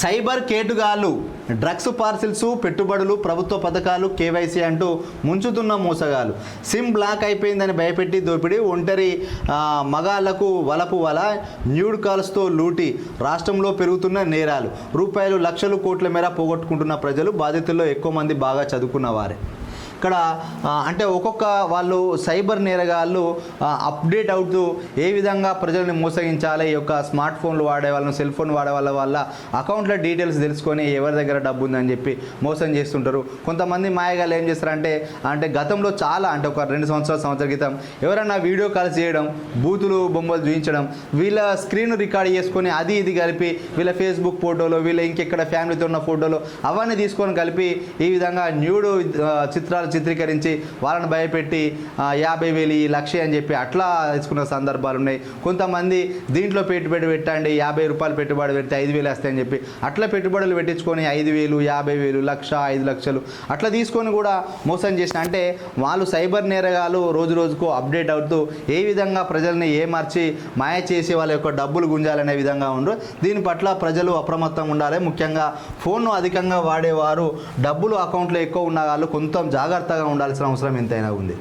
Cyber కేటుగాళ్ళు drugs parcels, పెట్టుబడులు, ప్రభుత్వ పథకాలు, కేవైసీ అంటూ ముంచుతున్న మోసగాలు. సిమ్ బ్లాక్ అయిపోయిందని భయపెట్టి దోపిడీ, ఒంటరి మగాళ్లకు వలపు వల, న్యూడ్ కాల్స్తో లూటి. రాష్ట్రంలో పెరుగుతున్న నేరాలు. రూపాయలు లక్షలు కోట్ల మేర పోగొట్టుకుంటున్న ప్రజలు. బాధితుల్లో ఎక్కువ మంది బాగా చదువుకున్న వారే. ఇక్కడ అంటే ఒక్కొక్క వాళ్ళు సైబర్ నేరగాళ్ళు అప్డేట్ అవుతూ ఏ విధంగా ప్రజల్ని మోసగించాలి, ఈ యొక్క స్మార్ట్ ఫోన్లు వాడే వాళ్ళని, సెల్ ఫోన్ వాడే వాళ్ళ అకౌంట్ల డీటెయిల్స్ తెలుసుకొని ఎవరి దగ్గర డబ్బు ఉందని చెప్పి మోసం చేస్తుంటారు. కొంతమంది మాయగాళ్ళు ఏం చేస్తారంటే గతంలో చాలా అంటే ఒక 2 సంవత్సరాల క్రితం ఎవరైనా వీడియో కాల్స్ చేయడం, బూతులు బొమ్మలు చూపించడం, వీళ్ళ స్క్రీన్ రికార్డ్ చేసుకొని అది ఇది కలిపి వీళ్ళ ఫేస్బుక్ ఫోటోలో, వీళ్ళ ఇంకెక్కడ ఫ్యామిలీతో ఉన్న ఫోటోలో అవన్నీ తీసుకొని కలిపి ఈ విధంగా న్యూడ్ చిత్రాలు చిత్రీకరించి వాళ్ళని భయపెట్టి 50,000 1,00,000 అని చెప్పి అట్లా తీసుకున్న సందర్భాలు ఉన్నాయి. కొంతమంది దీంట్లో పెట్టుబడి పెట్టండి, 50 రూపాయలు పెట్టుబడి పెడితే 5,000 వస్తాయని చెప్పి అట్లా పెట్టుబడులు పెట్టించుకొని 5,000, 50,000, 1,00,000, 5 లక్షలు అట్లా తీసుకొని కూడా మోసం చేసిన. అంటే వాళ్ళు సైబర్ నేరగాలు రోజు రోజుకు అప్డేట్ అవుతూ ఏ విధంగా ప్రజల్ని ఏమార్చి మాయ చేసి వాళ్ళ యొక్క డబ్బులు గుంజాలనే విధంగా ఉండరు. దీని పట్ల ప్రజలు అప్రమత్తంగా ఉండాలి. ముఖ్యంగా ఫోన్ను అధికంగా వాడేవారు, డబ్బులు అకౌంట్లో ఎక్కువ ఉన్న వాళ్ళు కొంత జాగ్రత్తగా ఉండాల్సిన అవసరం ఎంతైనా ఉంది.